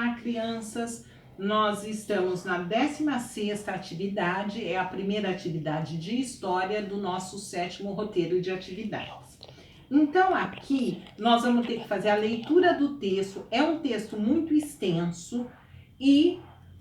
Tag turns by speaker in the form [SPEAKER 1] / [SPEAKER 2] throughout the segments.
[SPEAKER 1] Olá, crianças! Nós estamos na 16ª atividade, é a primeira atividade de história do nosso 7º roteiro de atividades. Então, aqui, nós vamos ter que fazer a leitura do texto. É um texto muito extenso e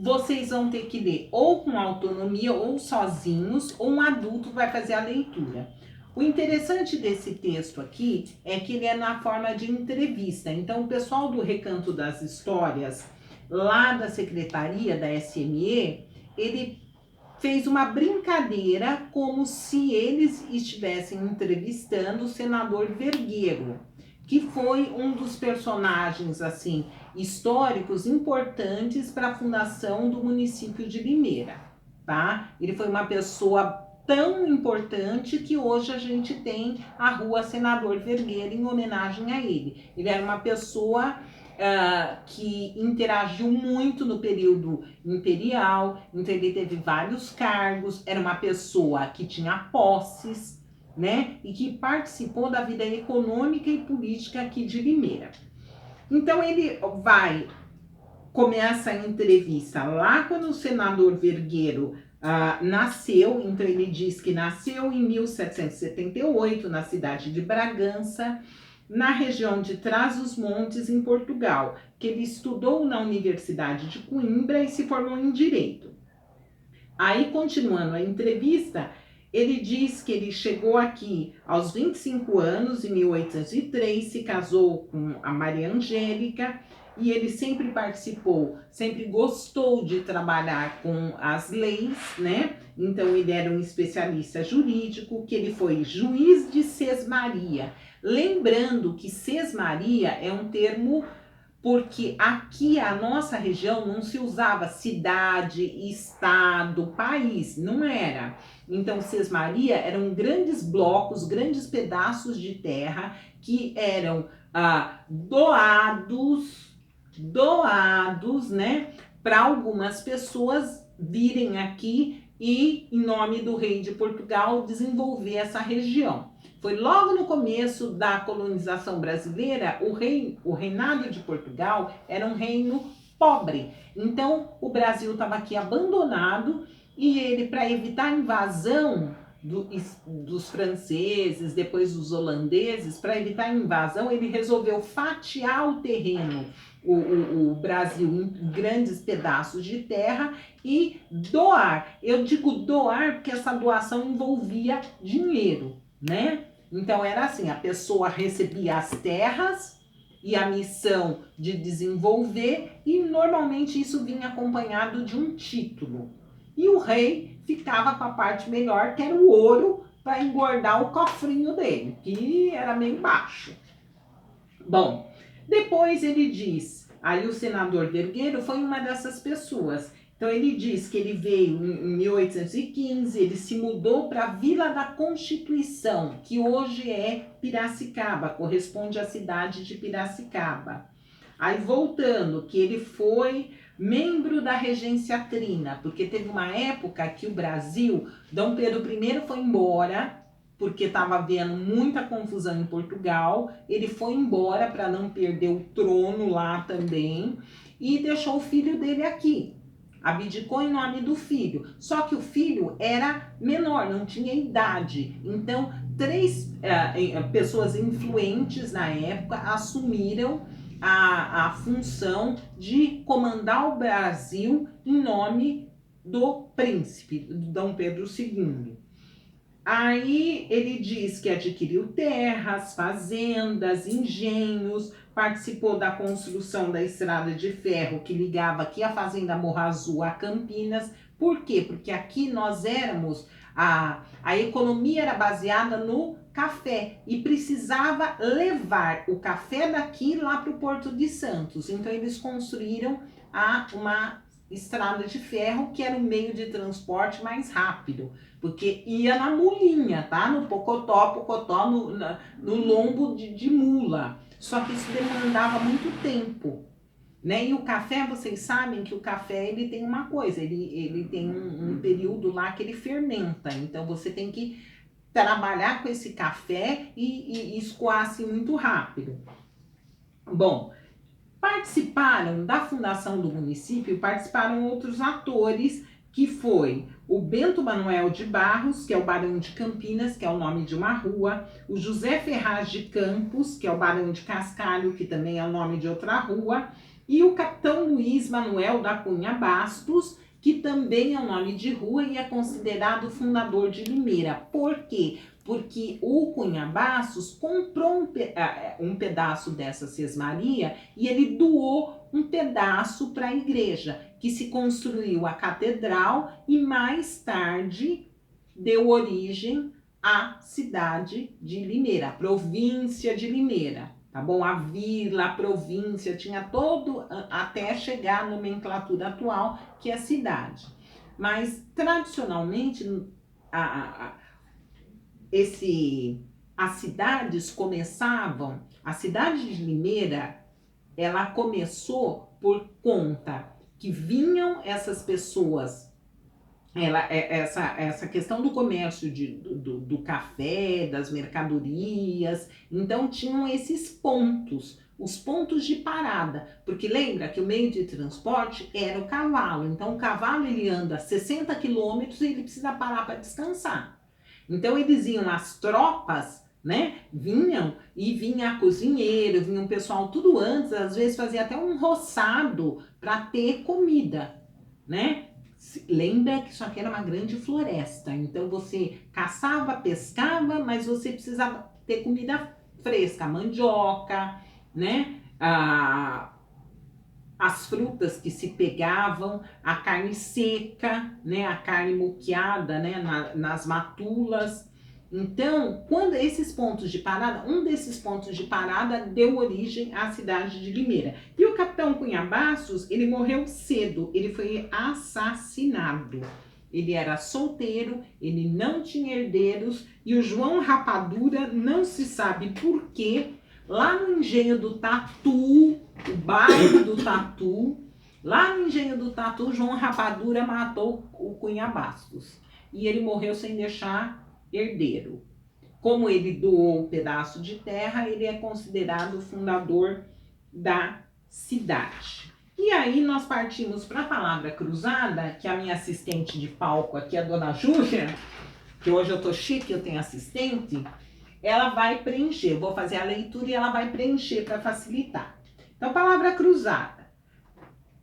[SPEAKER 1] vocês vão ter que ler ou com autonomia ou sozinhos, ou um adulto vai fazer a leitura. O interessante desse texto aqui é que ele é na forma de entrevista. Então, o pessoal do Recanto das Histórias, lá da secretaria da SME, ele fez uma brincadeira como se eles estivessem entrevistando o senador Vergueiro, que foi um dos personagens assim históricos importantes para a fundação do município de Limeira, tá? Ele foi uma pessoa tão importante que hoje a gente tem a Rua Senador Vergueiro em homenagem a ele. Ele era uma pessoa que interagiu muito no período imperial, então ele teve vários cargos, era uma pessoa que tinha posses, né? E que participou da vida econômica e política aqui de Limeira. Então ele começa a entrevista lá quando o senador Vergueiro nasceu. Então ele diz que nasceu em 1778 na cidade de Bragança, na região de Trás-os-Montes, em Portugal, que ele estudou na Universidade de Coimbra e se formou em Direito. Aí, continuando a entrevista, ele diz que ele chegou aqui aos 25 anos, em 1803, se casou com a Maria Angélica, e ele sempre participou, sempre gostou de trabalhar com as leis, né? Então ele era um especialista jurídico, que ele foi juiz de sesmaria. Lembrando que sesmaria é um termo porque aqui a nossa região não se usava cidade, estado, país, não era. Então Sesmaria eram grandes blocos, grandes pedaços de terra que eram doados, né, para algumas pessoas virem aqui e, em nome do rei de Portugal, desenvolver essa região. Foi logo no começo da colonização brasileira, o reinado de Portugal era um reino pobre. Então, o Brasil estava aqui abandonado e ele, para evitar a invasão dos franceses, depois dos holandeses, para evitar a invasão, ele resolveu fatiar o terreno, o Brasil, em grandes pedaços de terra e doar. Eu digo doar porque essa doação envolvia dinheiro, né? Então era assim, a pessoa recebia as terras e a missão de desenvolver, e normalmente isso vinha acompanhado de um título. E o rei ficava com a parte melhor, que era o ouro, para engordar o cofrinho dele, que era meio baixo. Bom, depois ele diz, aí o senador Vergueiro foi uma dessas pessoas. Então ele diz que ele veio em 1815, ele se mudou para a Vila da Constituição, que hoje é Piracicaba, corresponde à cidade de Piracicaba. Aí voltando, que ele foi membro da regência trina, porque teve uma época que o Brasil, Dom Pedro I foi embora, porque estava havendo muita confusão em Portugal, ele foi embora para não perder o trono lá também, e deixou o filho dele aqui. Abdicou em nome do filho, só que o filho era menor, não tinha idade. Então, 3 pessoas influentes na época assumiram a função de comandar o Brasil em nome do príncipe, Dom Pedro II. Aí ele diz que adquiriu terras, fazendas, engenhos, participou da construção da estrada de ferro que ligava aqui a fazenda Morro Azul a Campinas. Por quê? Porque aqui nós éramos, a economia era baseada no café e precisava levar o café daqui lá para o Porto de Santos. Então eles construíram uma estrada de ferro, que era o meio de transporte mais rápido, porque ia na mulinha, tá? No pocotó, no lombo de mula. Só que isso demandava muito tempo, né? E o café, vocês sabem que o café, ele tem uma coisa, ele tem um período lá que ele fermenta, então você tem que trabalhar com esse café e escoar assim muito rápido. Bom, Participaram da fundação do município, participaram outros atores, que foi o Bento Manuel de Barros, que é o Barão de Campinas, que é o nome de uma rua, o José Ferraz de Campos, que é o Barão de Cascalho, que também é o nome de outra rua, e o Capitão Luiz Manuel da Cunha Bastos, que também é o nome de rua e é considerado fundador de Limeira. Por quê? Porque o Cunha Bastos comprou um pedaço dessa sesmaria e ele doou um pedaço para a igreja, que se construiu a catedral e mais tarde deu origem à cidade de Limeira, a província de Limeira, tá bom? A vila, a província, tinha todo até chegar à nomenclatura atual, que é a cidade. Mas, tradicionalmente, as cidades começavam, a cidade de Limeira, ela começou por conta que vinham essas pessoas, essa questão do comércio do café, das mercadorias, então tinham esses pontos, os pontos de parada, porque lembra que o meio de transporte era o cavalo, então o cavalo ele anda 60 quilômetros e ele precisa parar para descansar. Então eles iam, as tropas, né, vinham e vinha cozinheiro, vinha um pessoal tudo antes, às vezes fazia até um roçado para ter comida, né? Lembra que isso aqui era uma grande floresta, então você caçava, pescava, mas você precisava ter comida fresca, mandioca, né? As frutas que se pegavam, a carne seca, né? A carne moqueada, né? Nas matulas. Então, quando esses pontos de parada, um desses pontos de parada deu origem à cidade de Limeira. E o capitão Cunha Bastos, ele morreu cedo, ele foi assassinado. Ele era solteiro, ele não tinha herdeiros, e o João Rapadura, não se sabe por quê, lá no engenho do Tatu, o bairro do Tatu, lá no engenho do Tatu, João Rapadura matou o Cunha Bastos. E ele morreu sem deixar herdeiro. Como ele doou um pedaço de terra, ele é considerado o fundador da cidade. E aí nós partimos para a palavra cruzada, que a minha assistente de palco aqui, a dona Júlia, que hoje eu tô chique, eu tenho assistente, ela vai preencher. Eu vou fazer a leitura e ela vai preencher para facilitar. Então, palavra cruzada.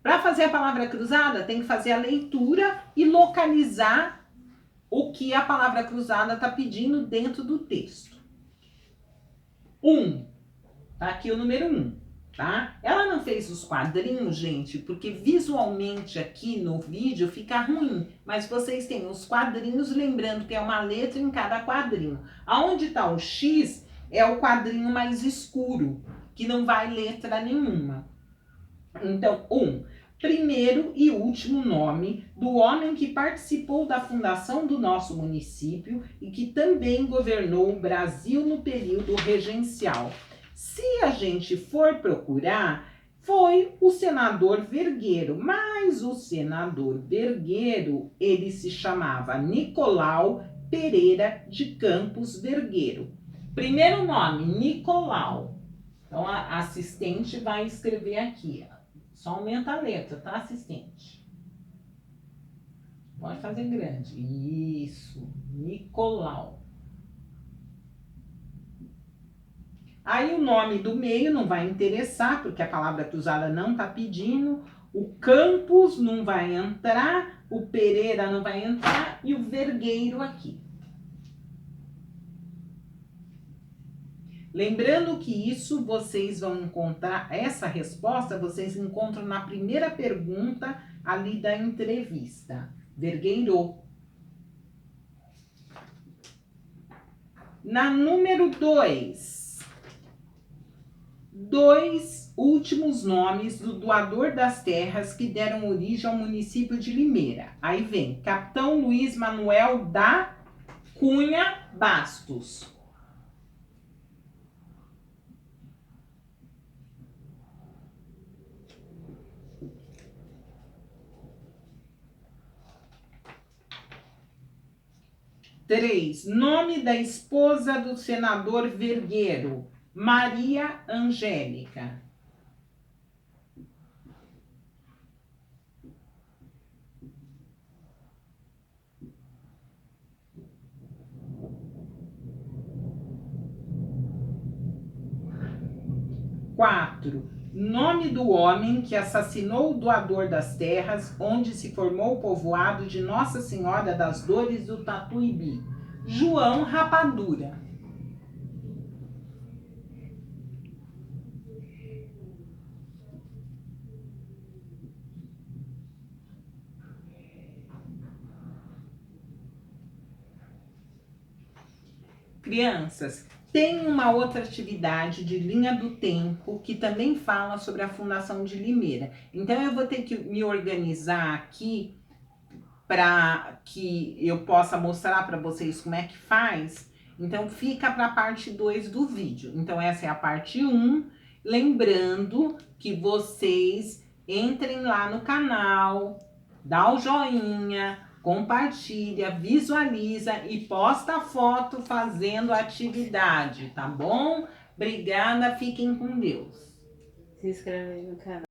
[SPEAKER 1] Para fazer a palavra cruzada, tem que fazer a leitura e localizar o que a palavra cruzada está pedindo dentro do texto. 1. Tá aqui o número 1, tá? Ela não fez os quadrinhos, gente, porque visualmente aqui no vídeo fica ruim. Mas vocês têm os quadrinhos, lembrando que é uma letra em cada quadrinho. Aonde está o X é o quadrinho mais escuro, que não vai letra nenhuma. Então, 1. Primeiro e último nome do homem que participou da fundação do nosso município e que também governou o Brasil no período regencial. Se a gente for procurar, foi o senador Vergueiro, mas o senador Vergueiro, ele se chamava Nicolau Pereira de Campos Vergueiro. Primeiro nome, Nicolau. Então, a assistente vai escrever aqui, ó. Só aumenta a letra, tá, assistente? Pode fazer grande. Isso, Nicolau. Aí o nome do meio não vai interessar, porque a palavra cruzada não tá pedindo. O Campos não vai entrar, o Pereira não vai entrar e o Vergueiro aqui. Lembrando que isso vocês vão encontrar, essa resposta vocês encontram na primeira pergunta ali da entrevista. Vergueiro. Na número 2. 2 últimos nomes do doador das terras que deram origem ao município de Limeira. Aí vem Capitão Luiz Manuel da Cunha Bastos. Três, nome da esposa do senador Vergueiro, Maria Angélica. 4. Nome do homem que assassinou o doador das terras, onde se formou o povoado de Nossa Senhora das Dores do Tatuíbi. João Rapadura. Crianças, tem uma outra atividade de linha do tempo que também fala sobre a fundação de Limeira. Então eu vou ter que me organizar aqui para que eu possa mostrar para vocês como é que faz. Então fica para a parte 2 do vídeo. Então essa é a parte 1. Lembrando que vocês entrem lá no canal, dá o joinha, compartilha, visualiza e posta foto fazendo atividade, tá bom? Obrigada, fiquem com Deus.
[SPEAKER 2] Se inscreve aí no canal.